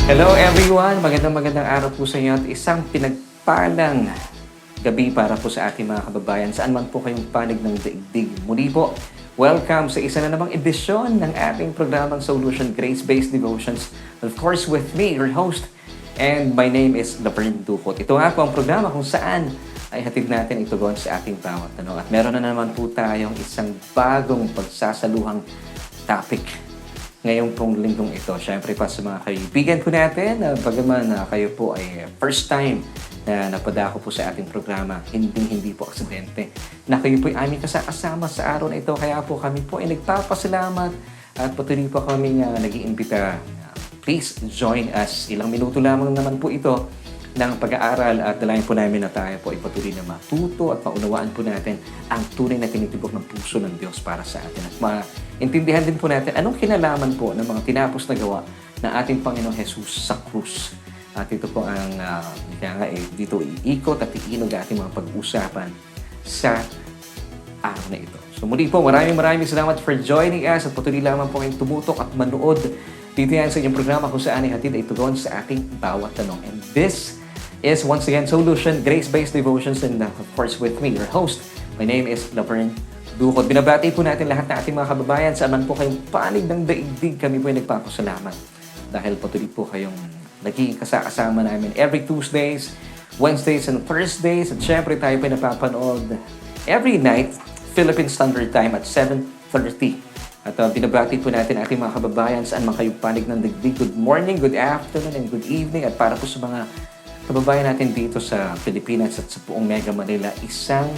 Hello everyone! Magandang araw po sa inyo at isang pinagpalang gabi para po sa ating mga kababayan saan man po kayong panig ng daigdig. Muli po, welcome sa isa na namang edisyon ng ating programang SOULution Grace-Based Devotions. Of course, with me, your host, and my name is Verne Ducut. Ito nga po ang programa kung saan ay hatid natin itugon sa ating bawat tanong. At meron na naman po tayong isang bagong pagsasaluhang topic ngayong pong linggong ito. Siyempre pa sa mga kaibigan po natin, bagaman kayo po ay first time na napadako po sa ating programa, hindi po aksidente na kayo po ay aming kasama sa araw na ito. Kaya po kami po ay nagpapasalamat at patuloy po kami nag-iimbita. Please join us. Ilang minuto lamang naman po ito ng pag-aaral at dalayan po namin na tayo po ay patuloy na matuto at maunawaan po natin ang tunay na tinitibok ng puso ng Diyos para sa atin. At maintindihan din po natin anong kinalaman po ng mga tinapos na gawa ng ating Panginoong Jesus sa krus. At ito po ang dito iikot at iinog ating mga pag-uusapan sa araw na ito. So muli po, maraming salamat for joining us at patuloy lamang po kayong tumutok at manood dito yan sa inyong programa kung saan ay hatid ay tugon sa ating bawat tanong. And this is once again SOULution Grace-Based Devotions, and of course with me, your host. My name is Verne Ducut. Binabati po natin lahat ng ating mga kababayan saan man po kayong panig ng daigdig. Kami po ay nagpapasalamat dahil patuloy po kayong naging kasama namin every Tuesdays, Wednesdays, and Thursdays. At syempre tayo po ay napapanood every night, Philippine Standard Time at 7:30. At binabati po natin ating mga kababayan saan man kayong panig ng daigdig. Good morning, good afternoon, and good evening. At para po sa mga kababayan natin dito sa Pilipinas at sa buong Mega Manila, isang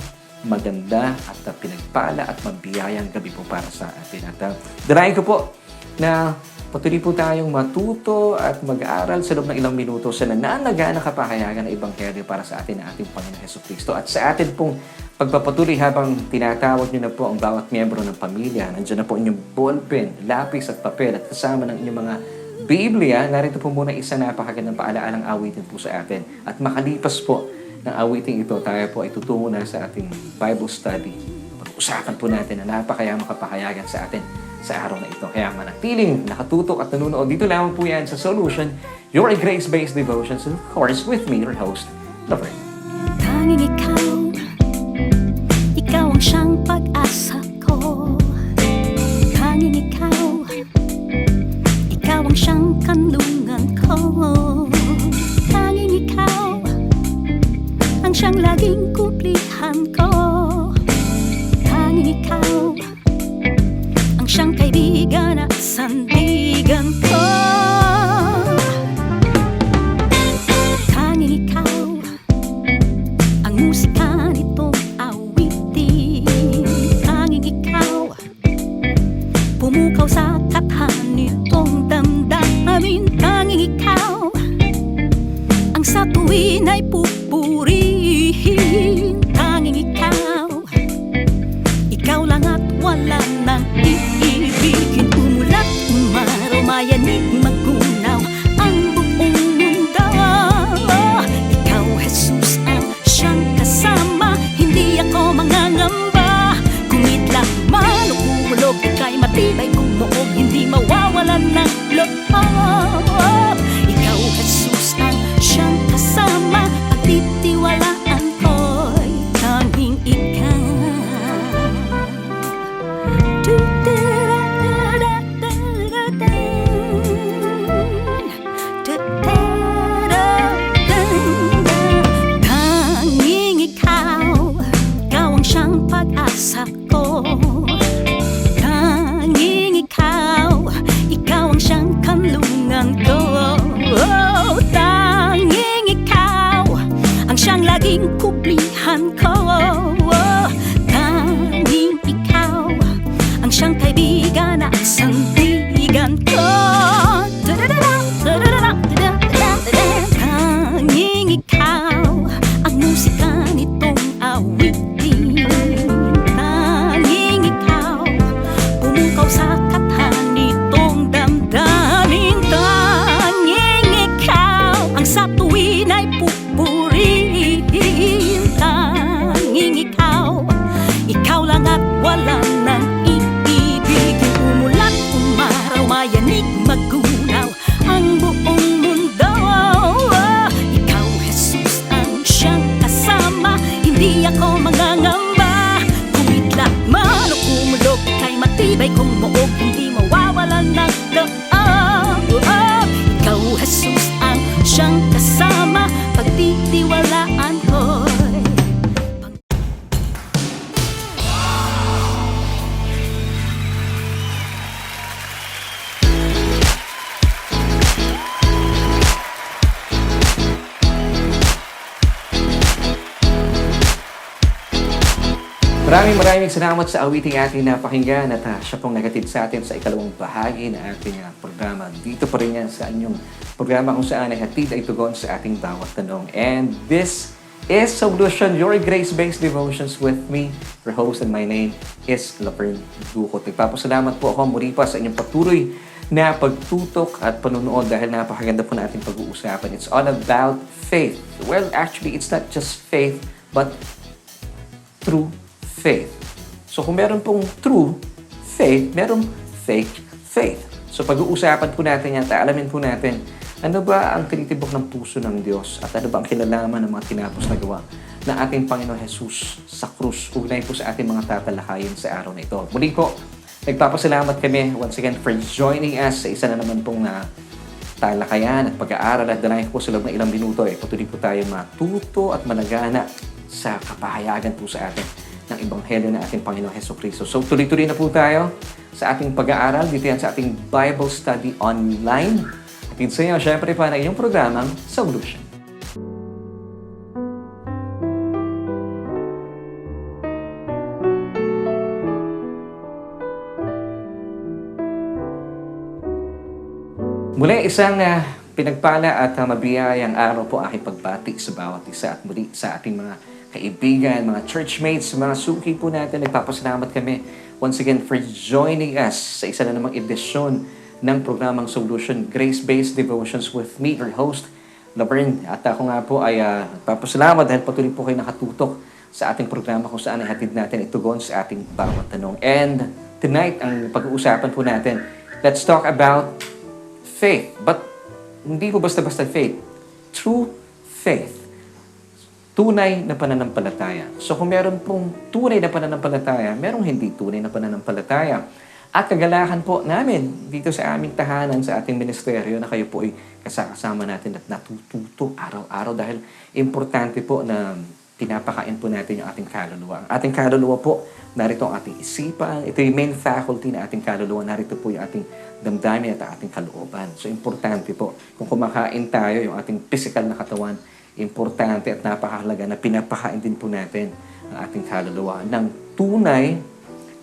maganda at pinagpala at mabiyayang gabi po para sa atin. At darahin ko po na patuloy po tayong matuto at mag-aaral sa loob ng ilang minuto sa nananaga na kapahayagan ng Ebanghelyo para sa atin ng ating Panginoon Jesucristo. At sa atin pong pagpapatuloy habang tinatawag niyo na po ang bawat miyembro ng pamilya, nandiyan na po inyong ballpen, lapis at papel at kasama ng inyong mga Biblia, narito po muna isa napakagandang paalaalang awitin po sa atin. At makalipas po ng awiting ito, tayo po ay tutungo na sa ating Bible study. Pag-usapan po natin na napakayamang kapahayagan sa atin sa araw na ito. Kaya manatiling nakatutok at nanunood dito lamang po yan sa SOULution, your grace-based devotions, and of course with me, your host, Verne. Tanging ikaw ang siyang pag-asa ko. Tanging ikaw ang siyang kanlungan ko. Tanging ikaw ang siyang laging kuplihan ko. Tanging ikaw ang siyang kaibigan at sandigan ko. Tanging ikaw ang musika nitong awitin. Tanging ikaw pumukaw sa kathan nitong damdamin. Tanging ikaw ang sa tuwin ay pupurihin. Tanging ikaw lang at wala nang iibigin. Umulat, umaraw, mayanig, magunaw ang buong mundo. Ikaw, Jesus, ang siyang kasama. Hindi ako mangangamba. Kumit man o kumulog, ika'y matibay kumuog, hindi mawawalan ng loob. Ikaw, Jesus, ang siyang kasama. Pagtitiwalaan ko'y tanging ikaw. Tanging ikaw ang siyang pag-asa ko. Tanging ikaw ang siyang kanlungan ko. Tanging ikaw ang siyang laging kuplihan ko. Tanging ikaw ang siyang kaibigan at sandigan ko. Tanging ikaw ang musika nitong awitin. Tanging ikaw pumukaw sa kathan nitong damdamin. Tanging ikaw ang sa tuwin ay pupurihin. Tanging ikaw lang at wala nang iibigin. Umulat, umaraw, mayanig, magunaw ang buong mundo. Maraming salamat sa awiting ating napakinggan at siya pong nagatid sa atin sa ikalawang bahagi na ating programa. Dito pa rin yan sa inyong programa kung saan ay hatid ay tugon sa ating bawat tanong. And this is SOULution, your grace-based devotions with me, your host, and my name is Verne Ducut. Nagpapasalamat po ako muli pa sa inyong patuloy na pagtutok at panunood dahil napakaganda po natin pag-uusapan. It's all about faith. Well, actually, it's not just faith, but true faith. So kung meron pong true faith, meron fake faith. So pag-uusapan po natin yan, alamin po natin, ano ba ang tinitibok ng puso ng Diyos at ano ba ang kinalaman ng mga tinapos na gawa ng ating Panginoon Jesus sa krus. Ugnay po sa ating mga tatalakayin sa araw na ito. Muli po, nagpapasalamat kami once again for joining us sa isa na naman pong talakayan at pag-aaral at danahin po sa loob ng ilang minuto. Patuloy po tayo matuto at managana sa kapahayagan po sa atin ng Ebanghelyo ng ating Panginoon Jesucristo. So tuloy-tuloy na po tayo sa ating pag-aaral. Dito yan sa ating Bible Study Online. At dito sa inyo, syempre pa na inyong programang SOULution. Muli, isang pinagpala at mabiyayang araw po aking pagbati sa bawat isa at muli sa ating mga kaibigan, mga churchmates, mga suki po natin. Nagpapasalamat kami once again for joining us sa isa na namang edisyon ng programang SOULution, Grace-Based Devotions with me, your host, Verne. At ako nga po ay nagpapasalamat dahil patuloy po kayo nakatutok sa ating programa kung saan ay hatid natin itugon sa ating bawat tanong. And tonight, ang pag-uusapan po natin, let's talk about faith. But hindi po basta-basta faith. True faith. Tunay na pananampalataya. So kung meron pong tunay na pananampalataya, merong hindi tunay na pananampalataya. At kagalakan po namin dito sa aming tahanan, sa ating ministeryo, na kayo po ay kasama natin at natututo araw-araw dahil importante po na pinapakain po natin yung ating kaluluwa. Ang ating kaluluwa po, narito ang ating isipan. Ito yung main faculty na ating kaluluwa. Narito po yung ating damdamin at ang ating kalooban. So importante po, kung kumakain tayo, yung ating physical na katawan, importante at napakahalaga na pinapakain din po natin ang ating kaluluwa ng tunay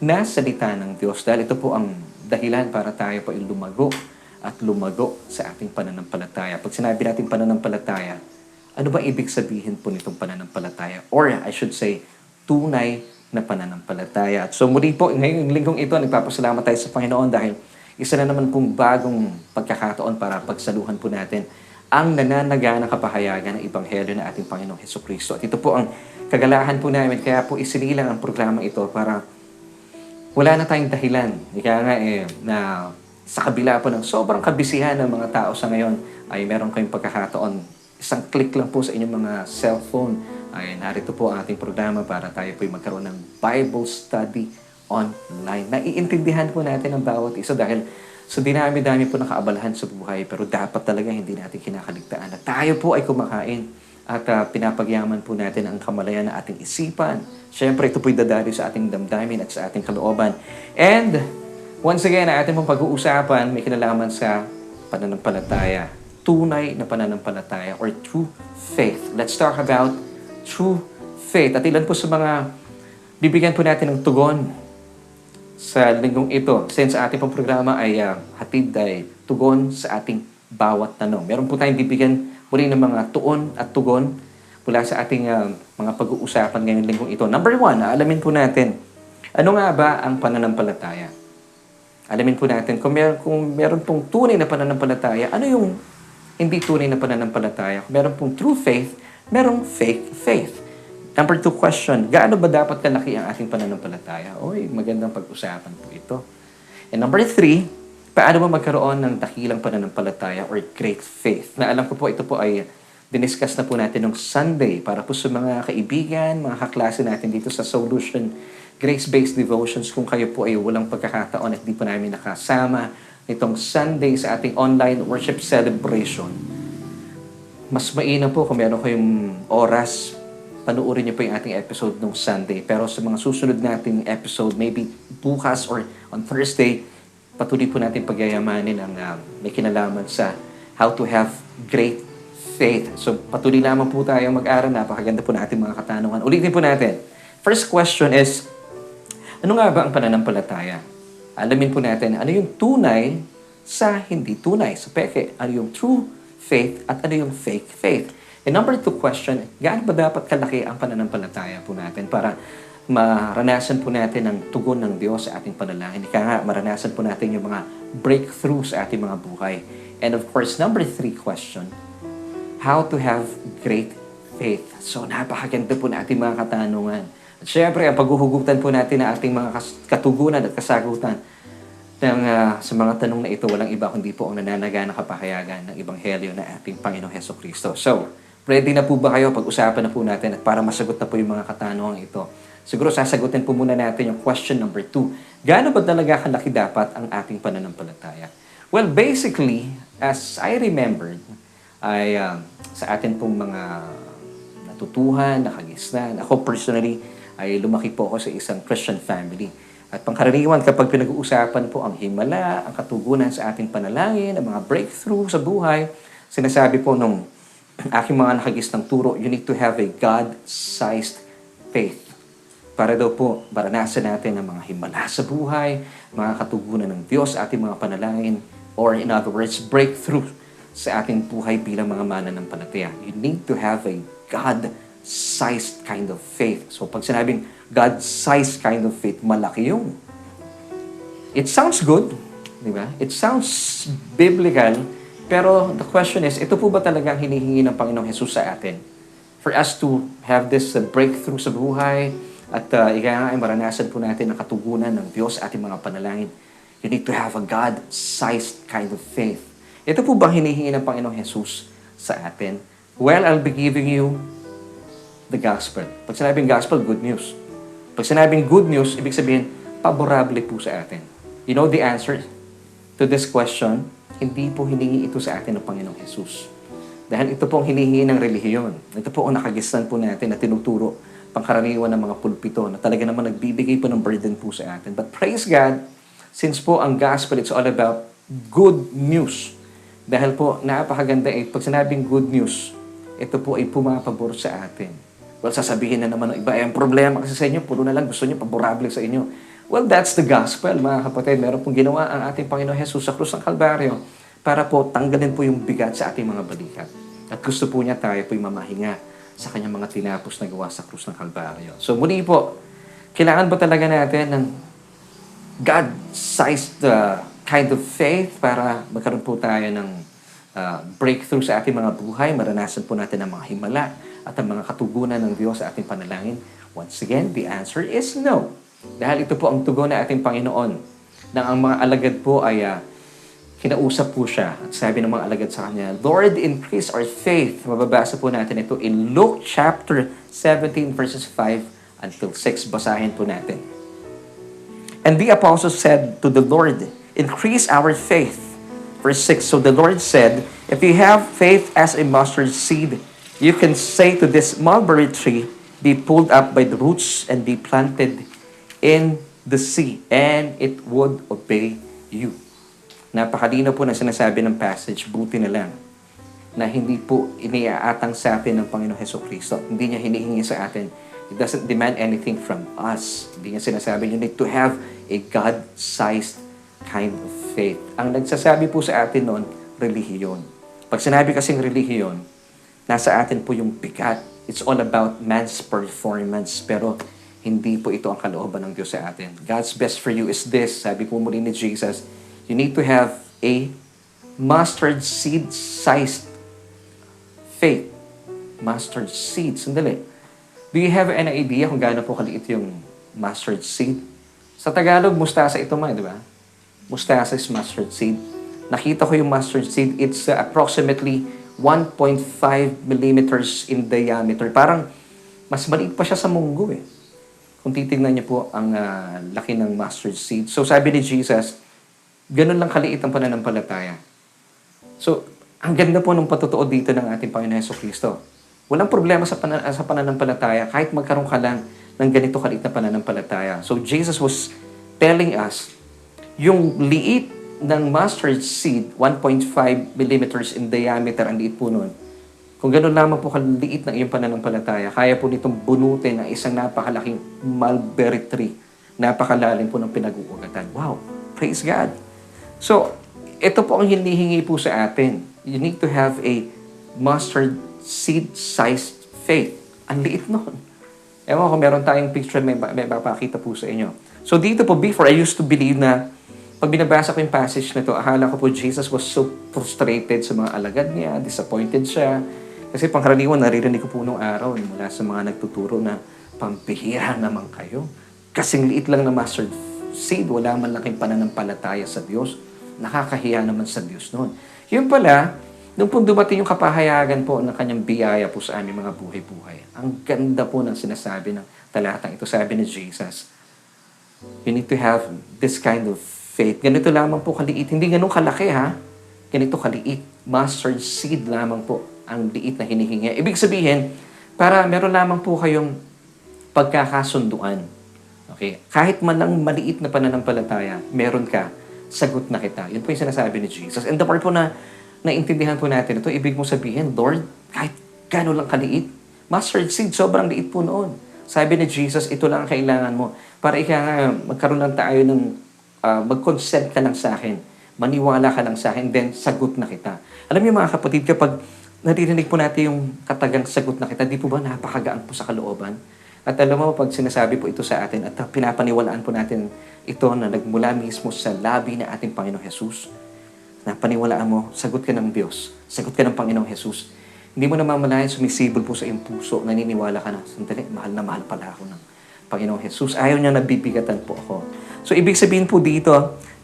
na salita ng Diyos. Dahil ito po ang dahilan para tayo po ay lumago at lumago sa ating pananampalataya. Pag sinabi natin pananampalataya, ano ba ibig sabihin po nitong pananampalataya? Or I should say, tunay na pananampalataya. At so muli po, ngayong linggong ito, nagpapasalamat tayo sa Panginoon dahil isa na naman pong bagong pagkakataon para pagsaluhan po natin ang nananaga ng kapahayagan ng Ebanghelyo ng ating Panginoong Jesucristo. At ito po ang kagalahan po namin, kaya po isinilang ang programa ito para wala na tayong dahilan. Kaya nga na sa kabila po ng sobrang kabisihan ng mga tao sa ngayon, ay meron kayong pagkakataon. Isang click lang po sa inyong mga cellphone, ay narito po ang ating programa para tayo po magkaroon ng Bible study online. Naiintindihan po natin ang bawat isa dahil so dinami-dami po nakaabalahan sa buhay pero dapat talaga hindi natin kinakaligtaan na tayo po ay kumakain at pinapagyaman po natin ang kamalayan ng ating isipan. Siyempre, ito po'y dadali sa ating damdamin at sa ating kalooban. And once again, ang ating pong pag-uusapan may kinalaman sa pananampalataya. Tunay na pananampalataya or true faith. Let's talk about true faith. At ilan po sa mga bibigyan po natin ng tugon sa linggong ito, since sa ating pong programa ay hatid ay tugon sa ating bawat tanong. Meron po tayong bibigyan muli ng mga tuon at tugon mula sa ating mga pag-uusapan ngayong linggong ito. Number 1, alamin po natin, ano nga ba ang pananampalataya? Alamin po natin, kung meron pong tunay na pananampalataya, ano yung hindi tunay na pananampalataya? Kung meron pong true faith, merong fake faith. Number 2 question, gaano ba dapat kalaki ang ating pananampalataya? Oy, magandang pag-usapan po ito. And number 3, paano ba magkaroon ng dakilang pananampalataya or great faith? Na alam ko po, ito po ay diniscuss na po natin nung Sunday para po sa mga kaibigan, mga kaklase natin dito sa SOULution Grace-Based Devotions. Kung kayo po ay walang pagkakataon at di po namin nakasama nitong Sunday sa ating online worship celebration, mas mainam po kung meron kayong oras, panuorin niyo po yung ating episode nung Sunday. Pero sa mga susunod nating episode, maybe bukas or on Thursday, patuloy po natin pagyayamanin ang may kinalaman sa how to have great faith. So patuloy lamang po tayo mag-aral. Napakaganda po natin mga katanungan. Ulitin po natin. First question is, Ano nga ba ang pananampalataya? Alamin po natin ano yung tunay sa hindi tunay, sa peke. Ano yung true faith at ano yung fake faith. And number 2 question, gaano ba dapat kalaki ang pananampalataya po natin para maranasan po natin ang tugon ng Diyos sa ating panalangin. Ika nga, maranasan po natin yung mga breakthrough sa ating mga buhay. And of course, number 3 question, how to have great faith. So, napakaganda po na ating mga katanungan. At syempre, ang paghuhugutan po natin na ating mga katugunan at kasagutan sa mga tanong na ito, walang iba kundi po ang nananaga na kapahayagan ng Ebanghelyo na ating Panginoong Hesukristo. So, ready na po ba kayo? Pag-usapan na po natin at para masagot na po yung mga katanungan ito. Siguro sasagutin po muna natin yung question number 2. Gaano ba talaga kalaki dapat ang ating pananampalataya? Well, basically, as I remembered, ay sa atin pong mga natutuhan, nakagisnan. Ako personally, ay lumaki po ako sa isang Christian family. At pangkaraniwan, kapag pinag-uusapan po ang himala, ang katugunan sa ating panalangin, ang mga breakthrough sa buhay, sinasabi po nung aking mga nakagisnang turo, you need to have a God-sized faith. Para daw po, maranasan natin ang mga himala sa buhay, mga katugunan ng Diyos sa ating mga panalangin, or in other words, breakthrough sa ating buhay bilang mga mananampalataya. You need to have a God-sized kind of faith. So pag sinabing God-sized kind of faith, malaki yun. It sounds good, di ba? It sounds biblical, pero the question is, ito po ba talagang hinihingi ng Panginoong Jesus sa atin? For us to have this breakthrough sa buhay, at ika nga ay maranasan po natin ang katugunan ng Diyos sa ating mga panalangin. You need to have a God-sized kind of faith. Ito po bang hinihingi ng Panginoong Jesus sa atin? Well, I'll be giving you the gospel. Pag sinabing gospel, good news. Pag sinabing good news, ibig sabihin, paborable po sa atin. You know the answer to this question? Hindi po hiningi ito sa atin ng Panginoong Jesus. Dahil ito po ang hinihingi ng relihiyon. Ito po ang nakagisnan po natin na tinuturo pangkaraniwan ng mga pulpito na talaga naman nagbibigay po ng burden po sa atin. But praise God, since po ang gospel, it's all about good news. Dahil po, napakaganda pag sinabing good news, ito po ay pumapabor sa atin. Well, sasabihin na naman ng iba, ang problema kasi sa inyo, puro na lang gusto nyo, paborable sa inyo. Well, that's the gospel, mga kapatid. Meron pong ginawa ang ating Panginoon Jesus sa krus ng Kalbaryo para po tanggalin po yung bigat sa ating mga balikat. At gusto po niya tayo po'y mamahinga sa kanyang mga tinapos na gawa sa krus ng Kalbaryo. So muli po, kailangan ba talaga natin ng God-sized kind of faith para magkaroon po tayo ng breakthrough sa ating mga buhay, maranasan po natin ang mga himala at ang mga katugunan ng Diyos sa ating panalangin? Once again, the answer is no. Dahil ito po ang tugon ng ating Panginoon nang ang mga alagad po ay kinausap po siya. At sabi ng mga alagad sa kanya, Lord, increase our faith. Mababasa po natin ito in Luke chapter 17 verses 5 until 6. Basahin po natin. And the apostles said to the Lord, increase our faith. Verse 6, so the Lord said, if you have faith as a mustard seed, you can say to this mulberry tree, be pulled up by the roots and be planted in the sea, and it would obey you. Napakalino po na sinasabi ng passage, buti na lang na hindi po iniaatang sa atin ng Panginoong Hesukristo. Hindi niya hinihingi sa atin. It doesn't demand anything from us. Hindi niya sinasabi, you need to have a God-sized kind of faith. Ang nagsasabi po sa atin noon, relihiyon. Pag sinabi kasing relihiyon, nasa atin po yung bigat. It's all about man's performance. Pero hindi po ito ang kalooban ng Diyos sa atin. God's best for you is this. Sabi po muli ni Jesus, you need to have a mustard seed-sized faith. Mustard seed. Sandali. Do you have any idea kung gaano po kaliit yung mustard seed? Sa Tagalog, mustasa ito man, di ba? Mustasa is mustard seed. Nakita ko yung mustard seed. It's approximately 1.5 millimeters in diameter. Parang mas maliit pa siya sa munggo eh. Kung titignan niyo po ang laki ng mustard seed. So sabi ni Jesus, ganun lang kaliit ang pananampalataya. So, ang ganda po ng patutuo dito ng ating Panginoon Hesukristo. Walang problema sa pananampalataya kahit magkaroon ka lang ng ganito kaliit na pananampalataya. So, Jesus was telling us, yung liit ng mustard seed, 1.5 millimeters in diameter, ang liit po nun. Kung ganun lamang po kaliit ng iyong pananampalataya, kaya po nitong bunutin ang isang napakalaking mulberry tree napakalalim po ng pinag-uugatan. Wow, praise God. So, ito po ang hinihingi po sa atin. You need to have a mustard seed-sized faith. Ang liit nun. Ewan ko, meron tayong picture, may mapakita po sa inyo. So dito po, before, I used to believe na pag binabasa ko yung passage na to, akala ko po Jesus was so frustrated sa mga alagad niya, disappointed siya. Kasi pangkaraniwan, naririnig ko po nung araw mula sa mga nagtuturo na pampihira naman kayo. Kasing liit lang na mustard seed, wala man lang kayong pananampalataya sa Diyos. Nakakahiya naman sa Diyos noon. Yun pala, nung po dumating yung kapahayagan po ng kanyang biyaya po sa aming mga buhay-buhay. Ang ganda po ng sinasabi ng talatang ito. Sabi ni Jesus, you need to have this kind of faith. Ganito lamang po kaliit. Hindi ganun kalaki ha. Ganito kaliit. Mustard seed lamang po ang liit na hinihingi. Ibig sabihin, para meron lamang po kayong pagkakasunduan. Okay? Kahit man lang maliit na pananampalataya, meron ka, sagot na kita. Yun po yung sinasabi ni Jesus. And the part po na naintindihan po natin ito, ibig mo sabihin, Lord, kahit gano'n lang kaliit, mustard seed, sobrang liit po noon. Sabi ni Jesus, ito lang ang kailangan mo. Para magkaroon lang tayo ng, mag-consent ka lang sa akin, maniwala ka lang sa akin, then sagot na kita. Alam niyo mga kapatid, kapag naririnig po natin yung katagang sagot na kita, di po ba napakagaan po sa kalooban? At alam mo, pag sinasabi po ito sa atin, at pinapaniwalaan po natin ito na nagmula mismo sa labi na ating Panginoong Jesus, na paniwalaan mo, sagot ka ng Diyos, sagot ka ng Panginoong Jesus. Hindi mo namamalayan, sumisibol po sa iyong puso, naniniwala ka na, sandali, mahal na mahal pala ako ng Panginoong Jesus. Ayaw niya nabibigatan po ako. So, ibig sabihin po dito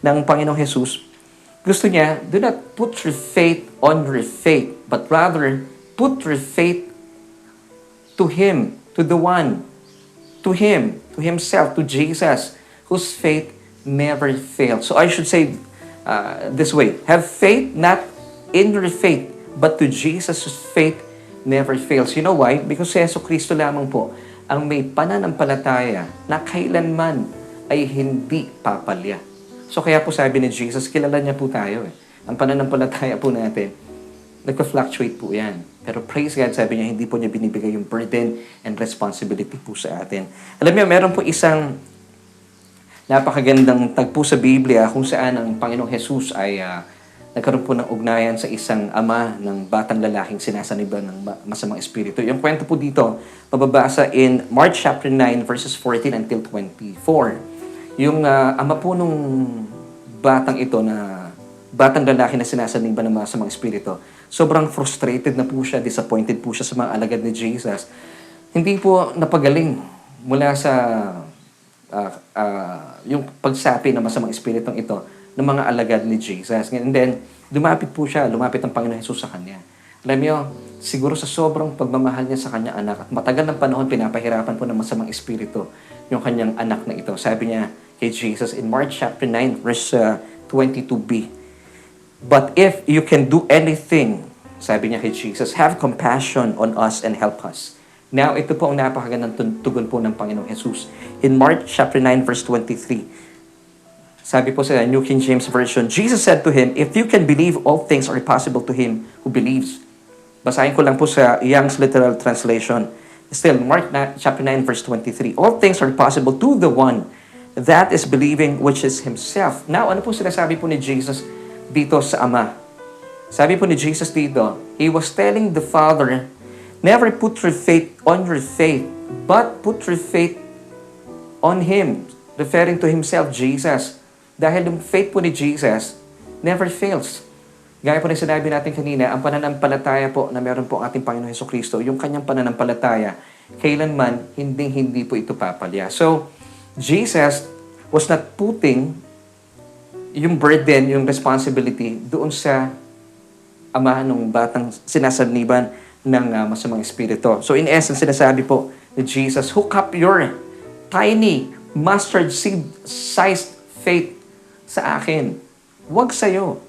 ng Panginoong Jesus, gusto niya, do not put your faith on your faith, but rather, put your faith to Him, to the one, to Him, to Himself, to Jesus, whose faith never fails. So I should say this way, have faith not in your faith, but to Jesus whose faith never fails. You know why? Because si Yesu Cristo lamang po ang may pananampalataya na kailanman ay hindi papalya. So kaya po sabi ni Jesus, kilala niya po tayo. Ang pananampalataya po natin, nagpa-fluctuate po yan. Pero praise God, sabi niya, hindi po niya binibigay yung burden and responsibility po sa atin. Alam niyo, meron po isang napakagandang tagpo sa Biblia kung saan ang Panginoong Jesus ay nagkaroon po ng ugnayan sa isang ama ng batang lalaking sinasaniban ng masamang espiritu. Yung kwento po dito, mababasa in Mark chapter 9 verses 14 until 24. Yung ama po nung batang ito na batang lalaki na sinasaniban ng masamang espiritu, sobrang frustrated na po siya, disappointed po siya sa mga alagad ni Jesus. Hindi po napagaling mula sa yung pagsapi ng masamang espiritong ito ng mga alagad ni Jesus. And then, lumapit ang Panginoon Jesus sa kanya. Alam niyo, siguro sa sobrang pagmamahal niya sa kanyang anak at matagal ng panahon pinapahirapan po ng masamang espiritu yung kanyang anak na ito. Sabi niya kay Jesus in Mark chapter 9 verse 22b, "But if you can do anything," sabi niya kay Jesus, "have compassion on us and help us." Now, ito po ang napakagandang tugon po ng Panginoong Jesus. In Mark chapter 9 verse 23, sabi po sa New King James Version, Jesus said to him, "If you can believe, all things are possible to him who believes." Basahin ko lang po sa Young's Literal Translation. Still, Mark chapter 9 verse 23, "All things are possible to the one that is believing, which is himself." Now, ano po sinasabi po ni Jesus dito sa Ama? Sabi po ni Jesus dito, He was telling the Father, never put your faith on your faith, but put your faith on Him. Referring to Himself, Jesus. Dahil yung faith po ni Jesus never fails. Gaya po na sinabi natin kanina, ang pananampalataya po na meron po ang ating Panginoon Jesucristo, yung kanyang pananampalataya, kailanman hindi po ito papalya. So, Jesus was not putting yung burden, yung responsibility doon sa ama ng batang sinasaniban ng masamang espiritu. So in essence, sinasabi po ni Jesus, hook up your tiny mustard seed-sized faith sa akin. Huwag sa'yo.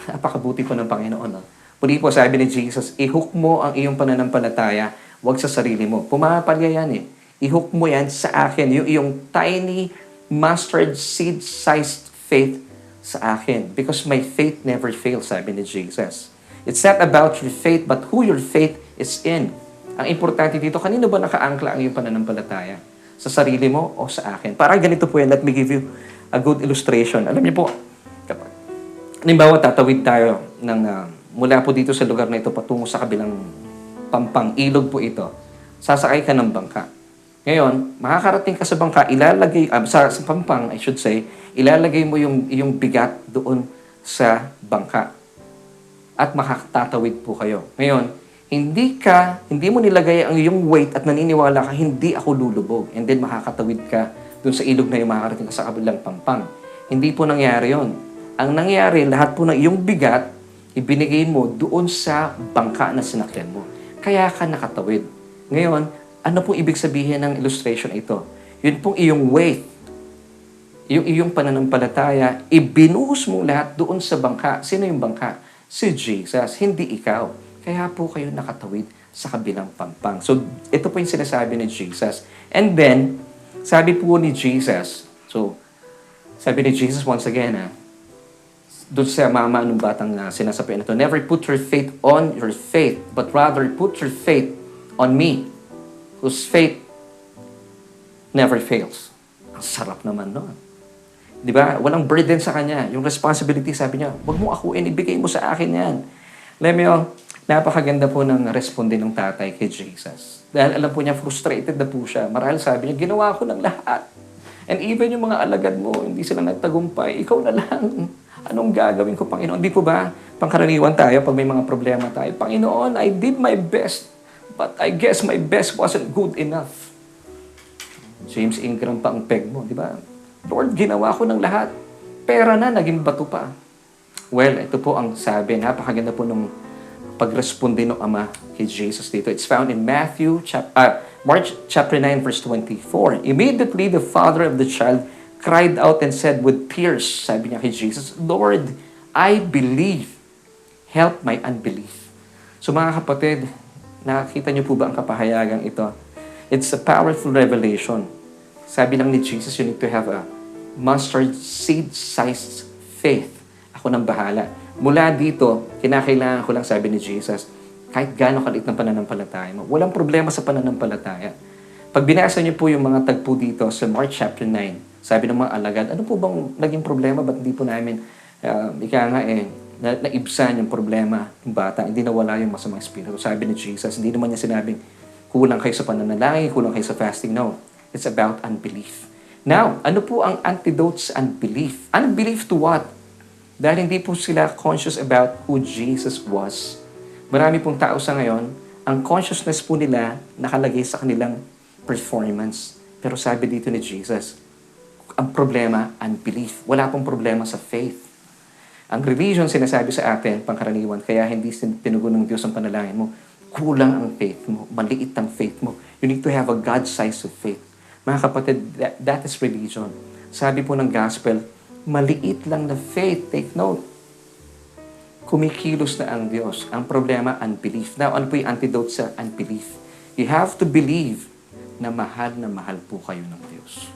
Napakabuti po ng Panginoon. No? Muli po sabi ni Jesus, i-hook mo ang iyong pananampalataya, huwag sa sarili mo. Pumapalya yan eh. I-hook mo yan sa akin, yung iyong tiny mustard seed-sized faith sa akin. Because my faith never fails, sabi ni Jesus. It's not about your faith, but who your faith is in. Ang importante dito, kanino ba nakaangkla ang iyong pananampalataya? Sa sarili mo o sa akin? Parang ganito po yan. Let me give you a good illustration. Alam niyo po, kapag, halimbawa, tatawid tayo mula po dito sa lugar na ito patungo sa kabilang pampang. Ilog po ito. Sasakay ka ng bangka. Ngayon, makakarating ka sa bangka, sa pampang, I should say, ilalagay mo yung bigat doon sa bangka. At makakatatawid po kayo. Ngayon, hindi mo nilagay ang iyong weight at naniniwala ka, hindi ako lulubog. And then makakatawid ka doon sa ilog na yung makakarating ka sa kabilang pampang. Hindi po nangyari yon. Ang nangyari, lahat po ng iyong bigat, ibinigay mo doon sa bangka na sinakyan mo. Kaya ka nakatawid. Ngayon, ano pong ibig sabihin ng illustration ito? Yun pong iyong weight, yung iyong pananampalataya, ibinuhos mo lahat doon sa bangka. Sino yung bangka? Si Jesus, hindi ikaw. Kaya po kayo nakatawid sa kabilang pampang. So, ito po yung sinasabi ni Jesus. And then, sabi po ni Jesus, sabi ni Jesus once again, doon sa mama ng batang sinasabihan ito, never put your faith on your faith, but rather put your faith on me, whose faith never fails. Ang sarap naman nun. Di ba? Walang burden sa kanya. Yung responsibility, sabi niya, wag mo akuin, ibigay mo sa akin yan. Alam mo yun, napakaganda po ng responde ng tatay kay Jesus. Dahil alam po niya, frustrated na po siya. Marahil sabi niya, ginawa ko ng lahat. And even yung mga alagad mo, hindi sila nagtagumpay, ikaw na lang. Anong gagawin ko, Panginoon? Di po ba? Pangkaraniwan tayo pag may mga problema tayo. Panginoon, I did my best, but I guess my best wasn't good enough. James Ingram pa ang peg mo, di ba? Lord, ginawa ko ng lahat. Pera na, naging bato pa. Well, ito po ang sabi. Napakaganda po nung pagresponde ng Ama kay Jesus dito. It's found in Mark chapter 9, verse 24. Immediately, the father of the child cried out and said with tears, sabi niya kay Jesus, Lord, I believe. Help my unbelief. So mga kapatid, nakakita niyo po ba ang kapahayagang ito? It's a powerful revelation. Sabi lang ni Jesus, you need to have a mustard seed-sized faith. Ako nang bahala. Mula dito, kinakailangan ko lang, sabi ni Jesus, kahit gaano kaliit ng pananampalataya mo, walang problema sa pananampalataya. Pag binasa niyo po yung mga tagpo dito sa Mark chapter 9, sabi ng mga alagad, ano po bang naging problema? Ba't hindi po namin, naibsan yung problema ng bata, hindi nawala yung masamang espiritu. Sabi ni Jesus, hindi naman niya sinabing, kulang kayo sa pananalangin, kulang kayo sa fasting. No. It's about unbelief. Now, ano po ang antidote sa unbelief? Unbelief to what? Dahil hindi po sila conscious about who Jesus was. Marami pong tao sa ngayon, ang consciousness po nila nakalagay sa kanilang performance. Pero sabi dito ni Jesus, ang problema, unbelief. Wala pong problema sa faith. Ang religion, sinasabi sa atin, pangkaraniwan, kaya hindi tinugon ng Diyos ang panalangin mo. Kulang ang faith mo. Maliit ang faith mo. You need to have a God-size of faith. Mga kapatid, that is religion. Sabi po ng gospel, maliit lang na faith. Take note. Kumikilos na ang Diyos. Ang problema, unbelief. Now, ano po yung antidote sa unbelief? You have to believe na mahal po kayo ng Diyos.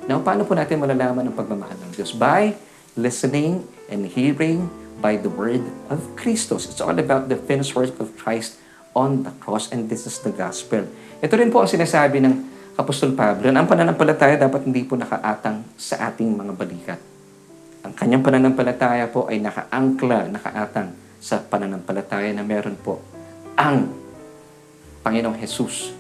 Now, paano po natin malalaman ang pagmamahal ng Diyos? By listening and hearing by the word of Christos. It's all about the finished work of Christ on the cross, and this is the gospel. Ito rin po ang sinasabi ng Apostol Pablo, ang pananampalataya dapat hindi po nakaatang sa ating mga balikat. Ang kanyang pananampalataya po ay nakaatang sa pananampalataya na meron po ang Panginoong Jesus.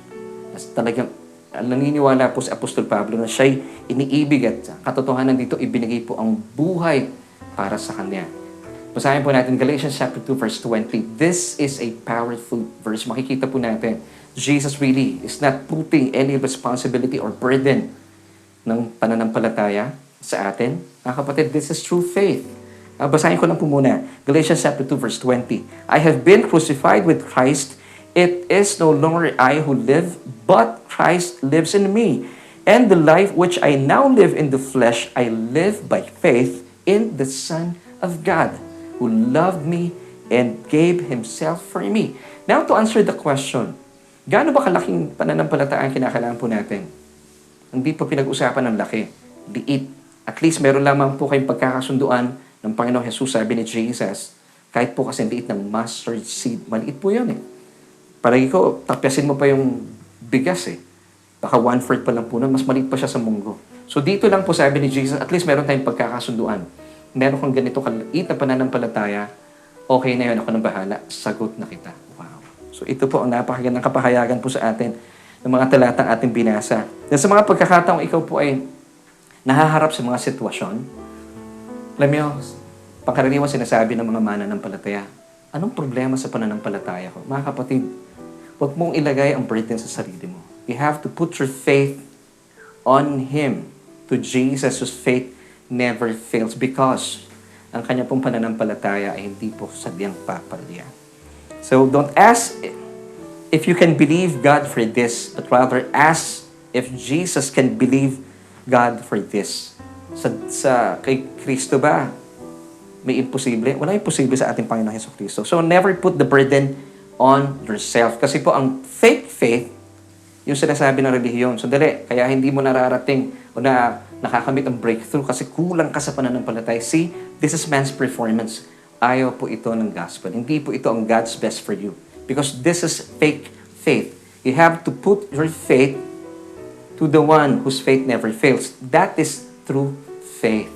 Talagang naniniwala po si Apostol Pablo na siya'y iniibig at katotohanan dito ibinigay po ang buhay para sa kanya. Basahin po natin Galatians chapter 2 verse 20. This is a powerful verse. Makikita po natin, Jesus really is not putting any responsibility or burden ng pananampalataya sa atin. Mga kapatid, this is true faith. Basahin ko lang po muna. Galatians chapter 2 verse 20. I have been crucified with Christ. It is no longer I who live, but Christ lives in me. And the life which I now live in the flesh, I live by faith in the Son of God, who loved me and gave Himself for me. Now, to answer the question, gaano ba kalaking pananampalataya ang kinakailangan po natin? Hindi po pinag-usapan ng laki, liit. At least meron lamang po kayong pagkakasunduan ng Panginoong Jesus, sabi ni Jesus, kahit po kasi liit ng mustard seed, maliit po yun eh. Palagi ko, tapyasin mo pa yung bigas eh. Baka 1/4 pa lang po nun, mas maliit pa siya sa munggo. So dito lang po sabi ni Jesus, at least meron tayong pagkakasunduan. Meron kang ganito kaliit na pananampalataya, okay na yun, ako nang bahala, sagot na kita. Wow. So ito po ang napakagandang kapahayagan po sa atin ng mga talatang ating binasa. Then sa mga pagkakataong ikaw po ay nahaharap sa mga sitwasyon, alam niyo, pangkaraniwan sinasabi ng mga mananampalataya, anong problema sa pananampalataya ko? Mga kapatid, huwag mong ilagay ang burden sa sarili mo. You have to put your faith on Him, to Jesus, whose faith never fails, because ang kanya pong pananampalataya ay hindi po sadyang papalya. So don't ask if you can believe God for this, but rather ask if Jesus can believe God for this. Kay Kristo ba, may imposible? Wala imposible sa ating Panginoon Jesucristo. So never put the burden on yourself. Kasi po ang fake faith, yung sinasabi ng relihiyon. Sandali, kaya hindi mo nararating o nakakamit ang breakthrough kasi kulang ka sa pananampalataya. See, this is man's performance. Ayaw po ito ng gospel. Hindi po ito ang God's best for you. Because this is fake faith. You have to put your faith to the one whose faith never fails. That is true faith.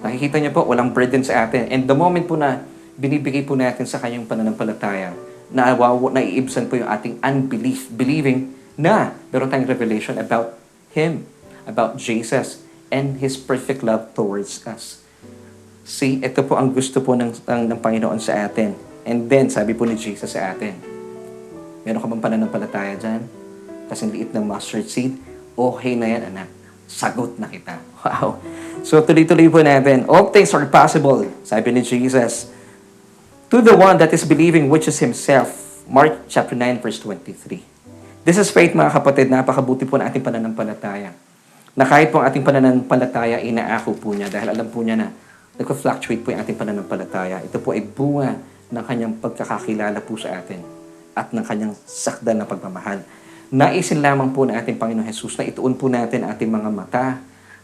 Nakikita niyo po, walang burden sa atin. And the moment po na binibigay po natin sa kanyang pananampalataya, naiibsan po yung ating unbelief, believing na meron tayong revelation about Him, about Jesus, and His perfect love towards us. See, ito po ang gusto po ng Panginoon sa atin. And then, sabi po ni Jesus sa atin, meron ka bang pananampalataya dyan? Kasing liit ng mustard seed, okay na yan, anak. Sagot na kita. Wow. So, tuloy-tuloy po natin. All things are possible, sabi ni Jesus, to the one that is believing, which is Himself. Mark chapter 9, verse 23. This is faith, mga kapatid. Napakabuti po ng ating pananampalataya. Na kahit po ang ating pananampalataya, inaako po niya dahil alam po niya na nag-fluctuate po yung ating pananampalataya. Ito po ay bunga ng kanyang pagkakakilala po sa atin at ng kanyang sakdal na pagmamahal. Naisin lamang po ng ating Panginoon Jesus na ituon po natin ang ating mga mata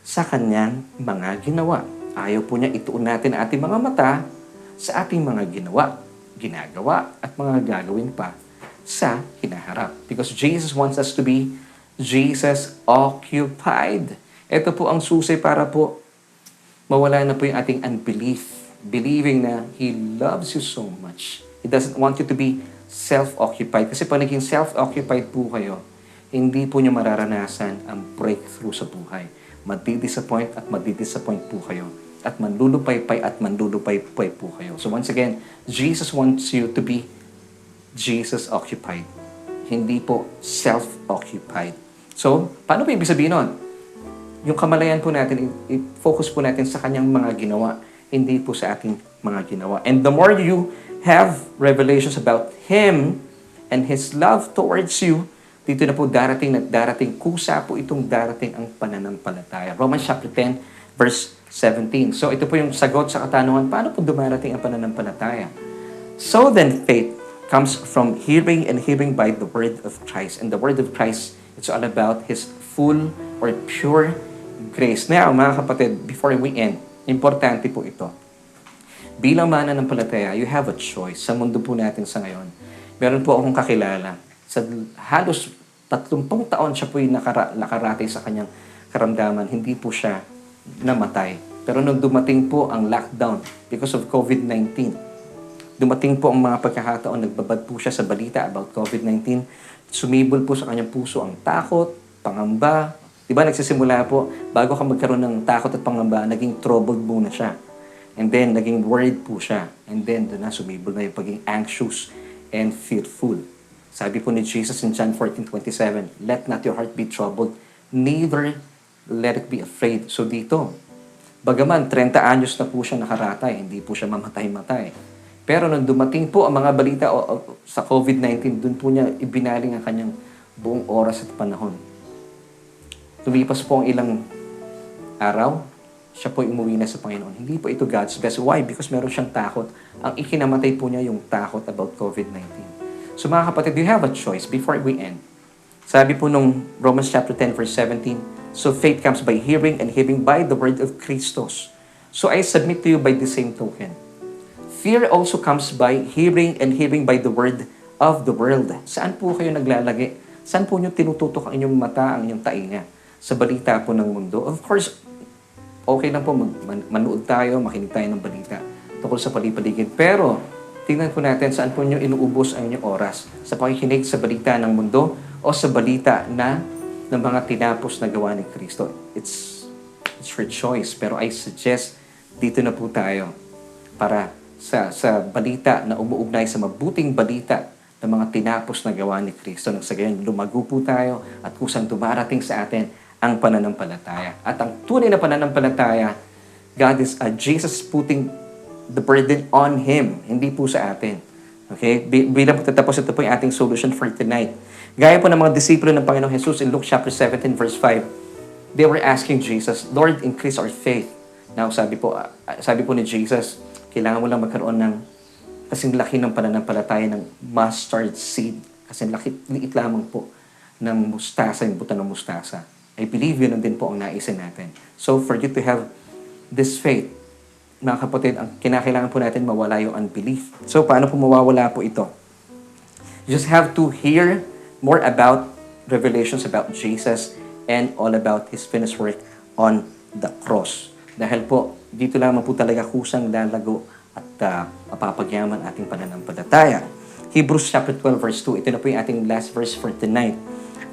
sa kanyang mga ginawa. Ayaw po niya ituon natin ang ating mga mata sa ating mga ginagawa at mga gagawin pa sa hinaharap. Because Jesus wants us to be Jesus occupied. Ito po ang susi para po mawala na po yung ating unbelief. Believing na He loves you so much. He doesn't want you to be self-occupied. Kasi pag naging self-occupied po kayo, hindi po niyo mararanasan ang breakthrough sa buhay. Madidisappoint at madidisappoint po kayo. At manlulupay-pay at manlulupay-pay po kayo. So once again, Jesus wants you to be Jesus-occupied. Hindi po self-occupied. So, paano po ibig sabihin nun? Yung kamalayan po natin, i-focus po natin sa kanyang mga ginawa, hindi po sa ating mga ginawa. And the more you have revelations about Him and His love towards you, dito na po darating kusa po itong darating ang pananampalataya. Romans chapter 10, verse 17. So, ito po yung sagot sa katanungan, paano po dumarating ang pananampalataya? So then, faith comes from hearing and hearing by the word of Christ. And the word of Christ, it's all about His full or pure grace. Now, mga kapatid, before we end, importante po ito. Bilang mananampalataya, you have a choice. Sa mundo po natin sa ngayon, meron po akong kakilala. Sa halos 30 taon siya po yung nakarating sa kanyang karamdaman. Hindi po siya namatay. Pero nung dumating po ang lockdown because of COVID-19, dumating po ang mga pagkakataon, nagbabad po siya sa balita about COVID-19. Sumibol po sa kanyang puso ang takot, pangamba. Diba nagsisimula po, bago ka magkaroon ng takot at pangamba, naging troubled muna siya. And then, naging worried po siya. And then, doon na sumibol na yung pagiging anxious and fearful. Sabi po ni Jesus in John 14:27, let not your heart be troubled, neither let it be afraid. So dito, bagaman 30 anyos na po siya nakaratay, hindi po siya mamatay-matay. Pero nung dumating po ang mga balita sa COVID-19, doon po niya ibinaling ang kanyang buong oras at panahon. Tumipas po ang ilang araw, siya po umuwi na sa Panginoon. Hindi po ito God's best. Why? Because meron siyang takot. Ang ikinamatay po niya yung takot about COVID-19. So mga kapatid, you have a choice before we end. Sabi po nung Romans chapter 10 verse 17, so faith comes by hearing and hearing by the word of Christos. So I submit to you by the same token. Fear also comes by hearing and hearing by the word of the world. Saan po kayo naglalagi? Saan po nyo tinututok ang inyong mata, ang inyong tainga? Sa balita po ng mundo? Of course, okay lang po manood tayo, makinig tayo ng balita tungkol sa palipaligid. Pero, tingnan po natin saan po nyo inuubos ang inyong oras. Sa pakikinig sa balita ng mundo o sa balita ng mga tinapos na gawa ni Kristo. It's your choice. Pero I suggest, dito na po tayo para sa balita na umuugnay sa mabuting balita ng mga tinapos na gawa ni Kristo. Nang sa gayon, lumago po tayo at kusang dumarating sa atin ang pananampalataya. At ang tunay na pananampalataya, Jesus putting the burden on Him, hindi po sa atin. Okay? Bilang pagtatapos, ito po yung ating solution for tonight. Gaya po ng mga disipulo ng Panginoong Jesus in Luke chapter 17 verse 5, they were asking Jesus, Lord, increase our faith. Now, sabi po ni Jesus, kailangan mo lang magkaroon ng kasing laki ng pananampalataya ng mustard seed. Kasing liit lamang po ng mustasa, yung buta ng mustasa. I believe yun din po ang naisin natin. So, for you to have this faith, mga kapatid, ang kinakailangan po natin mawala yung unbelief. So, paano po mawawala po ito? You just have to hear more about revelations about Jesus and all about His finished work on the cross. Dahil po, dito lamang po talaga kusang lalago at mapapagyaman ating pananampalataya. Hebrews chapter 12 verse 2. Ito na po yung ating last verse for tonight.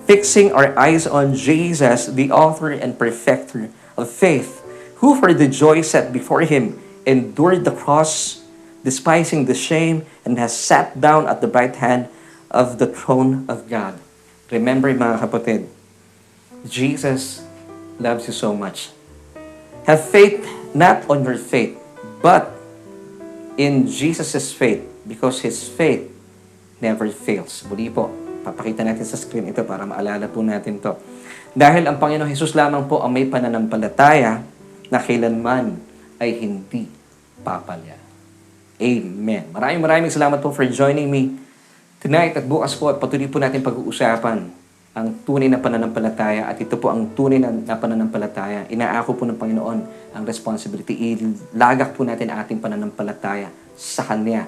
Fixing our eyes on Jesus, the author and perfecter of faith, who for the joy set before Him endured the cross, despising the shame, and has sat down at the right hand of the throne of God. Remember, mga kapatid, Jesus loves you so much. Have faith not on your faith, but in Jesus' faith, because His faith never fails. Muli po, papakita natin sa screen ito para maalala po natin to. Dahil ang Panginoong Jesus lamang po ang may pananampalataya na kailanman ay hindi papalya. Amen. Maraming salamat po for joining me tonight at bukas po at patuloy po natin pag-uusapan ang tunay na pananampalataya at ito po ang tunay na pananampalataya. Inaako po ng Panginoon ang responsibility. Ilagak po natin ating pananampalataya sa Kanya.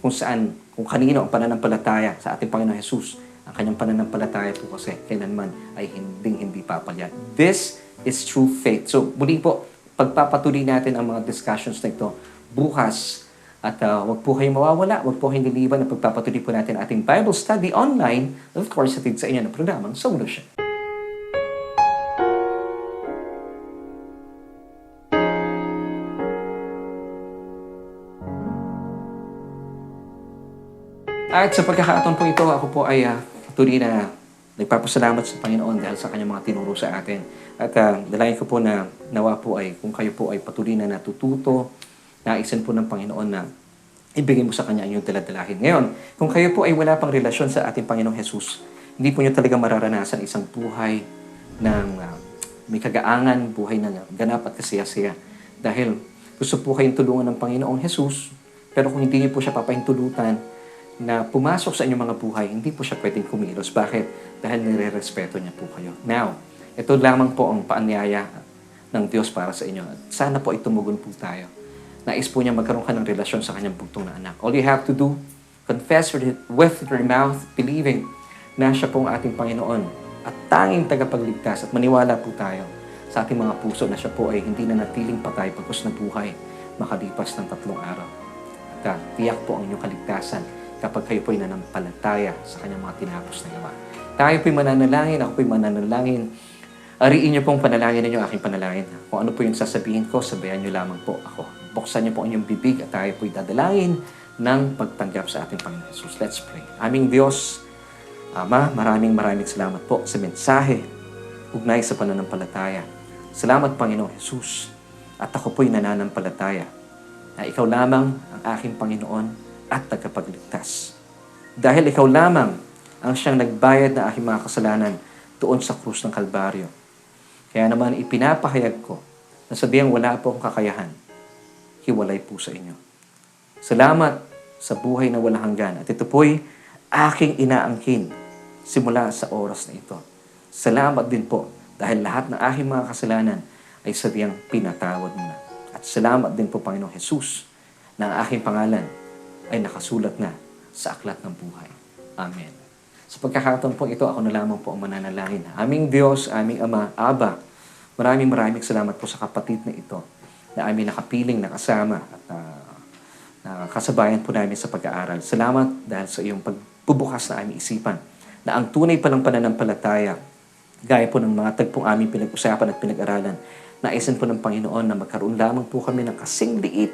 Kung kanino ang pananampalataya sa ating Panginoon Jesus. Ang kanyang pananampalataya po kasi kailanman ay hindi papalya. This is true faith. So muli po, pagpapatuloy natin ang mga discussions na ito bukas. At wag po kayong mawawala, wag po kayong liliban na pagpapatuloy po natin ating Bible study online. Of course, hatid sa inyo ng programang SOULution. At sa pagkakataon po ito, ako po ay patuloy na nagpapasalamat sa Panginoon dahil sa kanyang mga tinuro sa atin. At dalayan ko po na nawa po ay kung kayo po ay patuloy na natututo, naisin po ng Panginoon na ibigay mo sa Kanya ang iyong daladalahin. Ngayon, kung kayo po ay wala pang relasyon sa ating Panginoong Jesus, hindi po nyo talaga mararanasan isang buhay ng may kagaangan, buhay ng ganap at kasaya-saya. Dahil gusto po kayong tulungan ng Panginoong Jesus, pero kung hindi niyo po siya papahintulutan na pumasok sa inyong mga buhay, hindi po siya pwedeng kumilos. Bakit? Dahil nire-respeto niya po kayo. Now, ito lamang po ang paanyaya ng Diyos para sa inyo. At sana po ay tumugon po tayo. Nais po niya magkaroon ka ng relasyon sa kanyang bugtong na anak. All you have to do, confess with your mouth, believing na siya po ang ating Panginoon at tanging tagapagligtas at maniwala po tayo sa ating mga puso na siya po ay hindi na natiling patay pagkus na buhay makalipas ng 3 araw. At tiyak po ang inyong kaligtasan kapag kayo po ay nanampalataya sa kanyang mga tinapos na gawa. Tayo po'y mananalangin, ako po'y mananalangin. Ariin niyo pong panalangin ninyo aking panalangin. Kung ano po yung sasabihin ko, sabayan niyo lamang po ako. Buksan niyo po ang inyong bibig at tayo po'y dadalangin ng pagtanggap sa ating Panginoon Jesus. Let's pray. Aming Diyos, Ama, maraming salamat po sa mensahe ugnay sa pananampalataya. Salamat, Panginoon Jesus. At ako po'y nananampalataya na ikaw lamang ang aking Panginoon at tagapagligtas. Dahil ikaw lamang ang siyang nagbayad na aking mga kasalanan doon sa krus ng Kalbaryo. Kaya naman ipinapahayag ko na sabihang wala po akong kakayahan, hiwalay po sa inyo. Salamat sa buhay na walang hanggan. At ito po'y aking inaangkin simula sa oras na ito. Salamat din po dahil lahat ng aking mga kasalanan ay sadyang pinatawad mo na. At salamat din po, Panginoong Jesus, na ang aking pangalan ay nakasulat na sa aklat ng buhay. Amen. Sa pagkakataon po ito, ako na lamang po ang mananalangin. Aming Diyos, aming Ama, Aba, maraming salamat po sa kapatid na ito na aming nakapiling, nakasama at kasabayan po namin sa pag-aaral. Salamat dahil sa iyong pagbubukas na aming isipan na ang tunay palang pananampalataya, gaya po ng mga tagpong aming pinag-usapan at pinag-aralan, naisin po ng Panginoon na magkaroon lamang po kami ng kasing liit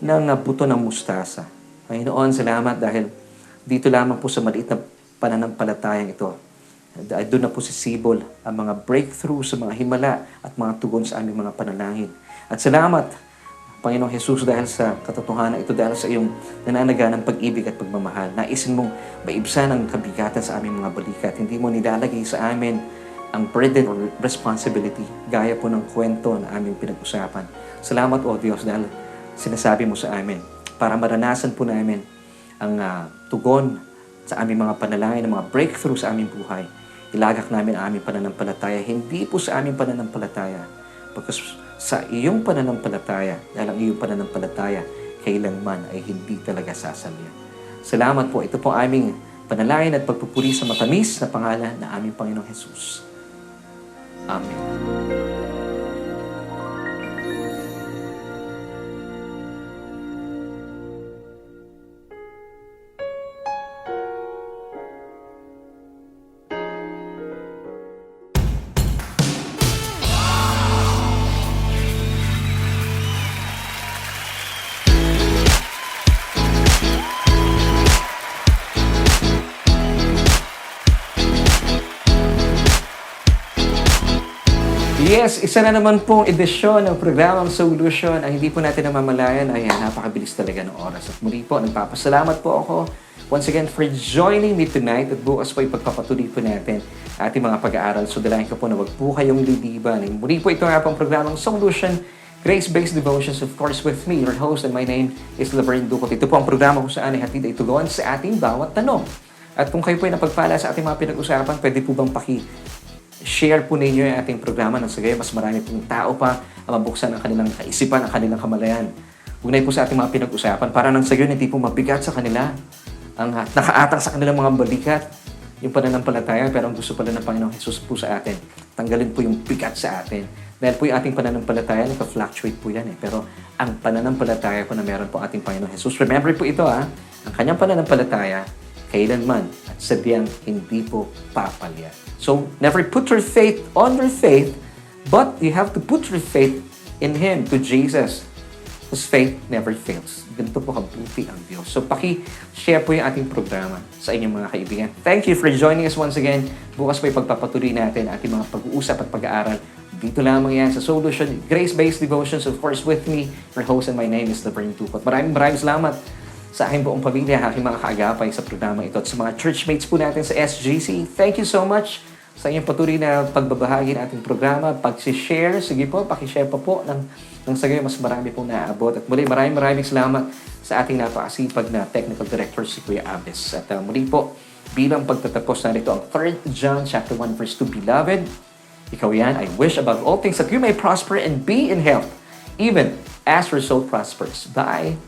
ng buto ng mustasa. Panginoon, salamat dahil dito lamang po sa maliit na pananampalatayang ito, doon na po sisibol ang mga breakthrough sa mga himala at mga tugon sa aming mga panalangin. At salamat, Panginoong Jesus, dahil sa katotohanan ito, dahil sa iyong nananaganang pag-ibig at pagmamahal. Naisin mong maibsan ang kabigatan sa aming mga balikat. Hindi mo nilalagay sa amin ang burden or responsibility, gaya po ng kwento na aming pinag-usapan. Salamat, O Diyos, dahil sinasabi mo sa amin para maranasan po namin ang tugon sa aming mga panalangin, ang mga breakthrough sa aming buhay. Ilagak namin ang aming pananampalataya, hindi po sa aming pananampalataya, because sa iyong pananampalataya, dahil ang iyong pananampalataya kailanman ay hindi talaga sasalya. Salamat po. Ito po aming panalangin at pagpupuri sa matamis na pangalan na aming Panginoong Jesus. Amen. Yes, isa na naman pong edisyon ng programang SOULution. Ang hindi po natin namamalayan ay napakabilis talaga ng oras. At muli po, nagpapasalamat po ako once again for joining me tonight. At bukas po ipagpapatuloy po natin ating mga pag-aaral. So dalayan ko po na wag po kayong liliban. Muli po ito nga pong programang SOULution, Grace-Based Devotions, of course, with me, your host, and my name is Verne Ducut. Ito po ang programa kung saan ay hatid ay tugon sa ating bawat tanong. At kung kayo po ay napagpala sa ating mga pinag-usapan, pwede po bang share po ninyo yung ating programa nang sagay mas marami pong tao pa ang mabuksan ang kanilang kaisipan, ang kanilang kamalayan. Ugnay po sa ating mga pinag-usapan para nang sagay hindi po mabigat sa kanila, ang nakaatang sa kanilang mga balikat, yung pananampalataya, pero ang gusto pala ng Panginoong Jesus po sa atin, tanggalin po yung bigat sa atin. Dahil po yung ating pananampalataya, naka-fluctuate po yan Pero ang pananampalataya po na meron po ating Panginoong Jesus, remember po ito ang kanyang pananampalataya, kailanman at sadyang hindi po papalya. So, never put your faith on your faith, but you have to put your faith in Him, to Jesus, whose faith never fails. Ganito po kabuti ang Diyos. So, paki-share po yung ating programa sa inyong mga kaibigan. Thank you for joining us once again. Bukas po ipagpapatuloy natin ating mga pag-uusap at pag-aaral. Dito lamang yan sa SOULution, Grace-Based Devotions, of course, with me, your host, and my name is Verne Ducut. Maraming salamat sa aking buong pamilya, aking mga kaagapay sa programa ito, at sa mga churchmates po natin sa SGC. Thank you so much sa inyong patuloy na pagbabahagi ng ating programa, pag-share. Sige po, paki-share pa po ng sagay, mas marami pong naaabot. At muli, maraming salamat sa ating napakasipag na Technical Director, si Kuya Abes. At muli po, bilang pagtatapos na rito ang 3 John chapter 1 verse 2, Beloved, ikaw yan, I wish above all things that you may prosper and be in health, even as your soul prospers. Bye!